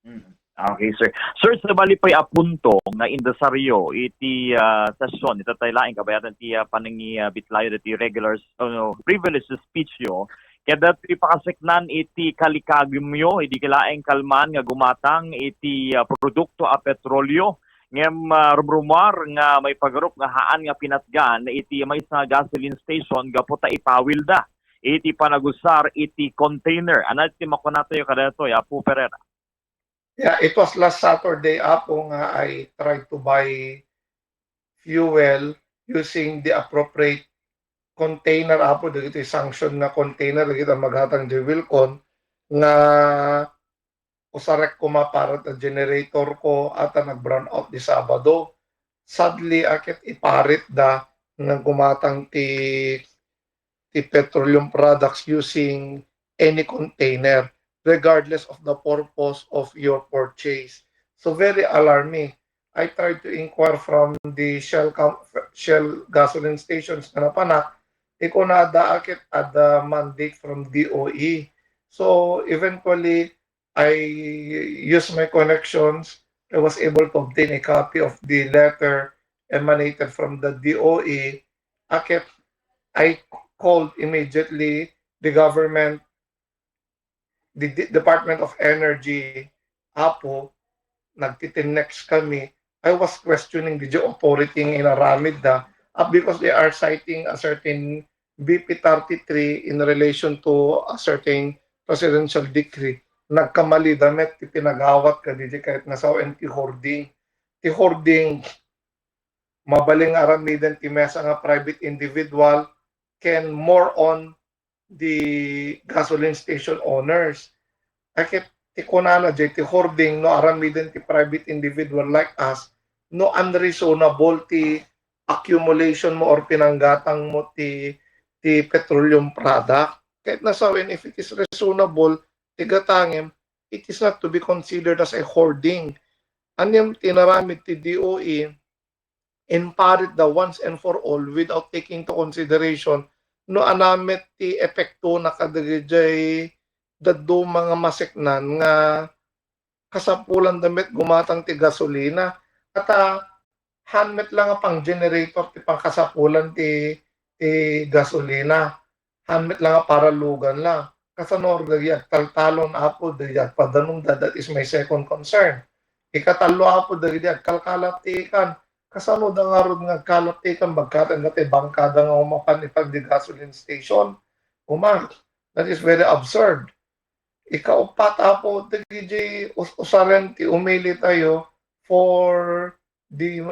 Mm. Okay, sir. Sir, sa bali pa'y apunto nga indasaryo iti session ita tayo laing kabayatan ti panangi bitlayo iti regular privilege speech yo kada ti pakaseknan iti kalikagimyo iti kilaeng kalman nga gumatang iti produkto a petrolyo ngem rumrumar nga may pagarup nga haan nga pinatgan iti may sa gasoline station gapo ta ipawilda iti panagusar iti container anat ti makunato yo kada to ya po Pereira. Yeah, it was last Saturday apo nga I tried to buy fuel using the appropriate container apo dagiti sanction na container dagiti maghatang di Wilcon nga usarek ko para ta generator ko at nag-brown out di Sabado. Sadly akit iparit da nga gumatang ti petroleum products using any container regardless of the purpose of your purchase. So very alarming. I tried to inquire from the Shell gasoline stations na napanak, iko na daakit at the mandate from DOE. So eventually, I used my connections. I was able to obtain a copy of the letter emanated from the DOE. Akit I called immediately the government, the Department of Energy, APO, nagtitinex kami. I was questioning the authority ng inaramid da because they are citing a certain BP 33 in relation to a certain presidential decree. Nagkamali damit, pinagawat ka di kahit nasaw ti hoarding. Ti hoarding, mabaling aramidan ti mesa nga private individual can more on the gasoline station owners. Akit ti kunana ti hoarding no aramiden ti private individual like us no unreasonable ti accumulation mo or pinanggatang mo ti petroleum product. Kahit nasawin if it is reasonable, tigatangem, it is not to be considered as a hoarding. Anyam tinaramid ti DOE imparit the once and for all without taking to consideration no anamit ti epekto na kadagijay daddo mga maseknan nga kasapulan damit gumatang ti gasolina at handmet lang nga pang generator ti pangkasapulan ti gasolina handmet lang nga para lugan lang kasanor dagyak taltalon apo dagyak padanong that is my second concern ikatalo apo dagyak kalkalatikan kasano da nga ron nga kalatikan bagkatan nga ti bangkada nga umapan ipag di gasoline station that is very absurd. Ikaupat apo DJ usaran ti umili tayo for the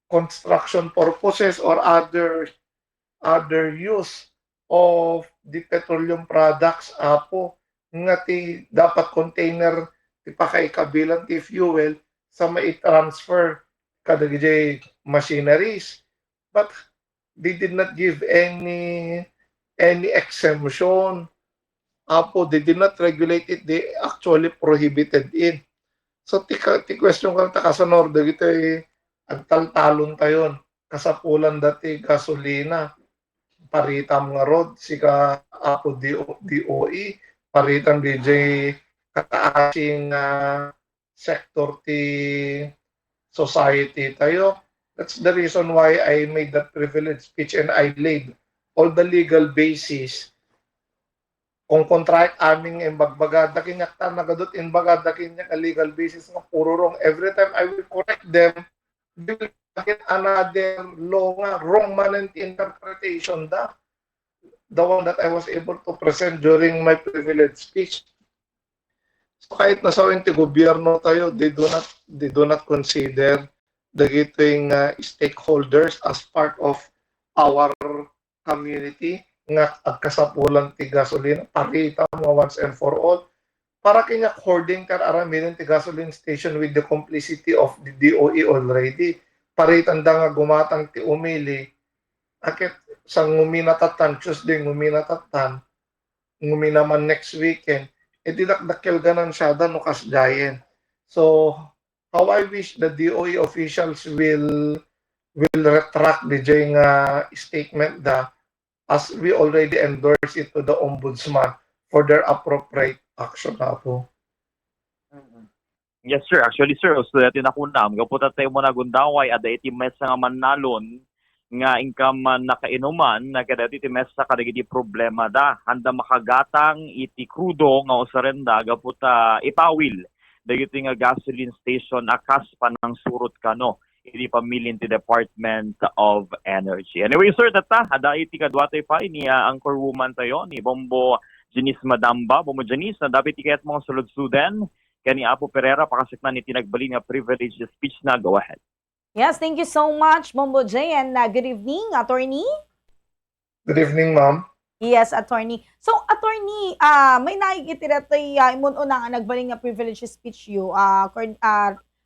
construction purposes or other use of the petroleum products apo nga ti dapat container ti pakaikabilan ti fuel sa mai-transfer kada machineries but they did not give any exemption apo they did not regulate it, they actually prohibited it. So ti question ko ta kasanor dagito agtaltalon tayon kasapulan dati gasolina paritam nga road sika apo DOE paritam DJ kataasing sector ti society tayo. That's the reason why I made that privilege speech and I laid all the legal basis kung contract aming imbagbaga dakinyak ta nagadot imbaga dakinyak a legal basis nga puro wrong every time I will correct them they will get another law nga wrong man interpretation the one that I was able to present during my privilege speech. So kahit nasa ti gobyerno tayo they do not consider the giting stakeholders as part of our community nga agkasapulan ti gasolina pakita mo once and for all para kanya hoarding kar aramidan ti gasoline station with the complicity of the DOE already paritanda nga gumatang ti umili akit sang nguminatatan Tuesday nguminatatan nguminaman next weekend dinakdakkel ganan siya no kasdayen so how I wish the DOE officials will retract the statement as we already endorse it to the ombudsman for their appropriate action na po. Yes, sir. Actually, sir, so dati na kunam, kaputa tayo mo na gundaway, ada iti mesa nga manalon, nga income man nakainuman, na kada iti mesa kadagiti problema da. Handa makagatang iti krudo nga osarenda, kaputa ipawil. Dagiti nga gasoline station akas pa ng surot kano. Iti pamilya ti Department of Energy. Anyway, sir, data, ada iti kadwatay pa, ni anchorwoman tayo, ni Bombo Janice Madamba. Bombo Janice, na dapat ikat mga sulod-suden, kani Apo Pereira pakasaknan ni tinagbali nga privilege speech na. Go ahead. Yes, thank you so much, Bombo J, and good evening, attorney. Good evening, ma'am. Yes, attorney. So, attorney, may nakikitira tayo imun una nga nagbaling nga privilege speech you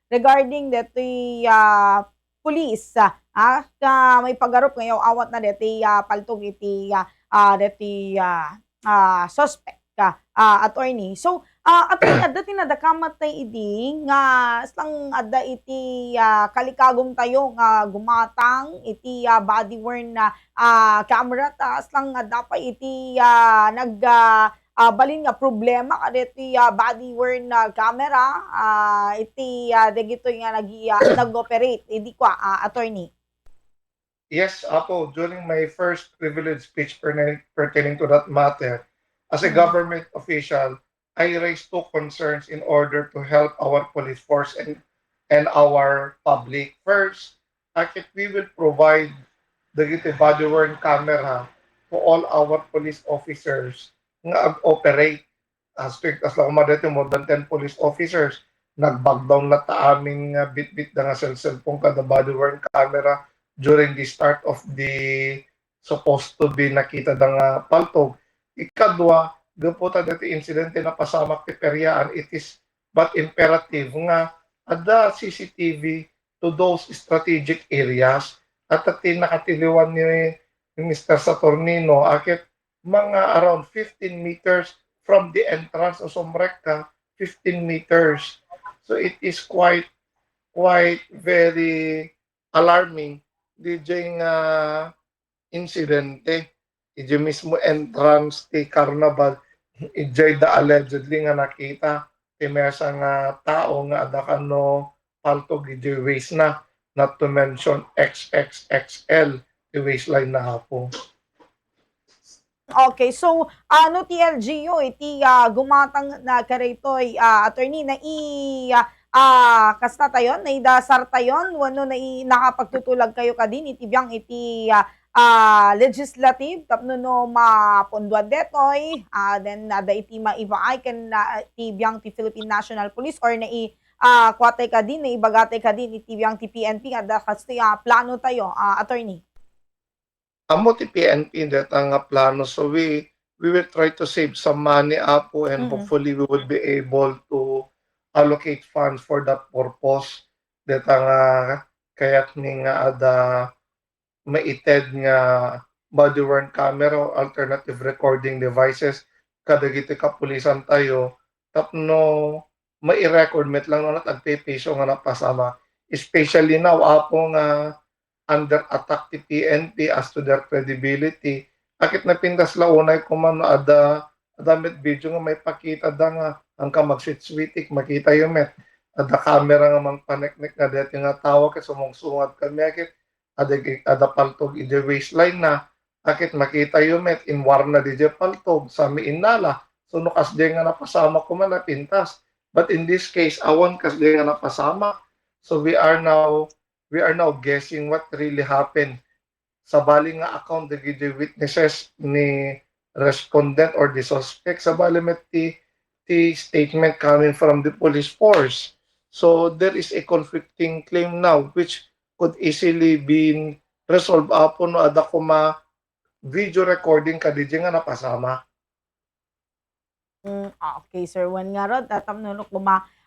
regarding dito police may pagarup ngayon awat na dito paltog iti suspect attorney. So, attorney, adda tinadakamat tayo idi nga islang adda iti kalikagom tayo nga gumatang iti body worn na camera aslang adda pa iti balin nga problema kaditi body worn na camera iti dagito nga nag-operate idi kwa attorney. Yes, Apo, during my first privilege speech pertaining to that matter, as a government official, I raised two concerns in order to help our police force and our public. First, we will provide the body-worn camera to all our police officers nga operate as strict as lang dito more than 10 police officers nag-backdown na ta aming bit-bit na nga cellphone kada body-worn camera during the start of the supposed to be nakita da nga paltog. Ikadwa, gaputa dito insidente na pasamak ti peryaan, it is but imperative nga ada CCTV to those strategic areas at atin nakatiliwan ni Mr. Saturnino akit mga around 15 meters from the entrance of Somrekka, 15 meters. So it is quite very alarming DJ nga insidente. Ije mismo entrance ti carnival, ije da allegedly nga nakita ti mesa nga tao nga ada kano paltog ije waist na, not to mention XXXL ti waistline na hapo. Okay, so ano ti LGU iti gumatang na karetoy attorney na kasta tayon na idasar tayon wano na nakapagtutulag kayo kadin iti biyang iti legislative tapno no mapunduan detoy then da iti maibaay ken iti biyang ti Philippine National Police or na kwatay kadin na ibagatay kadin iti biyang ti PNP nga da kasi plano tayo attorney. Amo ti PNP that ang plano, so we will try to save some money Apo and hopefully we will be able to allocate funds for that purpose that ang kayat ni nga ada maited nga body worn camera o alternative recording devices kadagiti kapulisan tayo tapno mai-record met lang na nagpe-peso nga napasama, especially now Apo nga under attack ti PNP as to their credibility. Akit na pindas launay kumano ada met video nga may pakita da nga ang ka magsitswitik makita yung met ada camera nga mang paneknek na deti nga tawa kay sumungsungat kami akit ada paltog ije waistline na akit makita yung met in war na DJ paltog sa miinala so no kas di nga napasama ko man napintas, but in this case awan kas di nga napasama, so we are now guessing what really happened. Sa bali nga account the witnesses ni respondent or the suspect sa bali met the statement coming from the police force. So there is a conflicting claim now which could easily be resolved upon no ada kuma video recording kadiji nga napasama. Okay, sir. Wan nga rod, tamnunok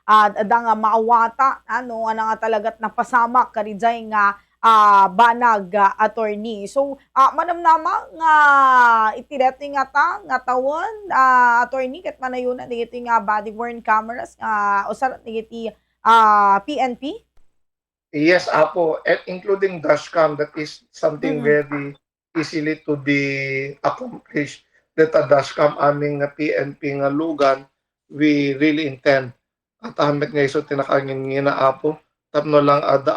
ada nga maawata, ano nga talagat napasama karijay nga banag attorney. So, manamnama nga itireti nga nga tawon attorney ket manayunan digiti nga body worn cameras usar digiti PNP? Yes, Apo, including dashcam, that is something very easily to be accomplished. That a dashcam aming PNP nga lugan, we really intend At hamet nga iso tinakangin nga na apo. Tapno lang the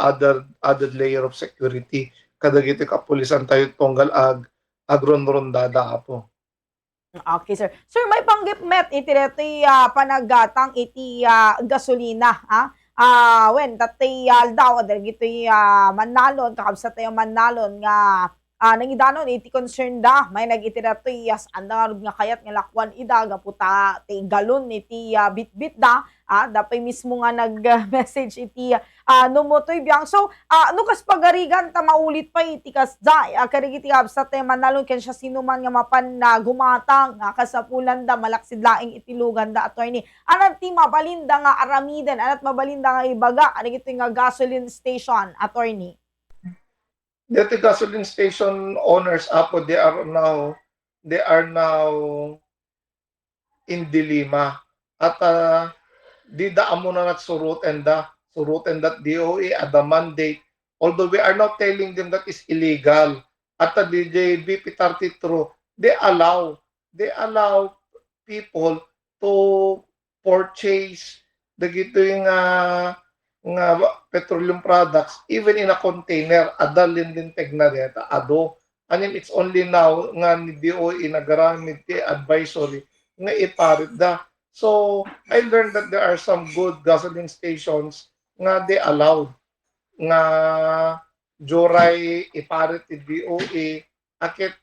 added layer of security. Kadagiti kapulisan tayo tunggal agron-rondada apo. Okay, sir. Sir, may panggipmet iti reto'y panagatang iti gasolina, ha? When tatay daw, gito'y manalon, kakabsa tayo manalon nga nangidanon iti concern da, may nag-itirato'y andang nga kayat nga lakwan ida, gaputa ti galon iti bit-bit da, dapay mismo nga nag-message iti numutoy biyang. So, nukas pagarigan ta maulit pa iti kasda, karigiti kabsa tayo manalon ken siya sino man nga mapan na gumatang, kasapulan da, malaksid laing itilugan da, attorney. Anat ti mabalinda nga aramiden, anat mabalinda nga ibaga, anigito nga gasoline station, attorney. The gasoline station owners apo, they are now in dilemma. At di daan mo na surutan that DOE at the mandate. Although we are not telling them that is illegal. At the DJBP 32, they allow people to purchase the gito'y nga petroleum products even in a container adalin din tegna deta ado anin it's only now nga ni DOE nagaramid ti advisory nga iparit da. So I learned that there are some good gasoline stations nga they allowed nga joray iparit ti DOE akit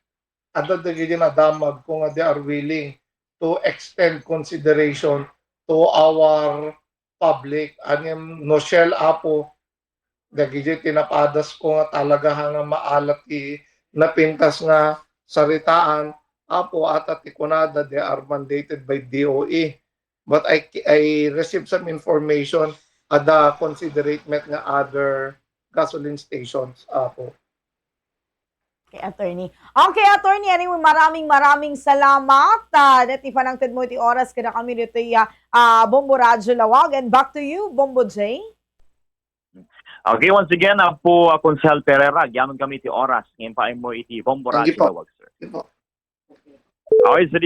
ada dagiti na damag kung nga they are willing to extend consideration to our public. Anim no shell apo dagiti tinapadas ko nga talaga nga maalat napintas nga saritaan apo at atikunada they are mandated by DOE. But I received some information ada considerate met nga other gasoline stations apo. Okay, attorney. Okay, attorney, anyway, maraming salamat. Dati panangtid mo iti oras kada kami dito Bombo Radyo Lawag. And back to you, Bombo J. Okay, once again, po Konsel Pereira, gyaman kami iti oras. Ngayon pa mo iti Bombo Thank you Radyo po. Lawag, sir. Ito. Okay, so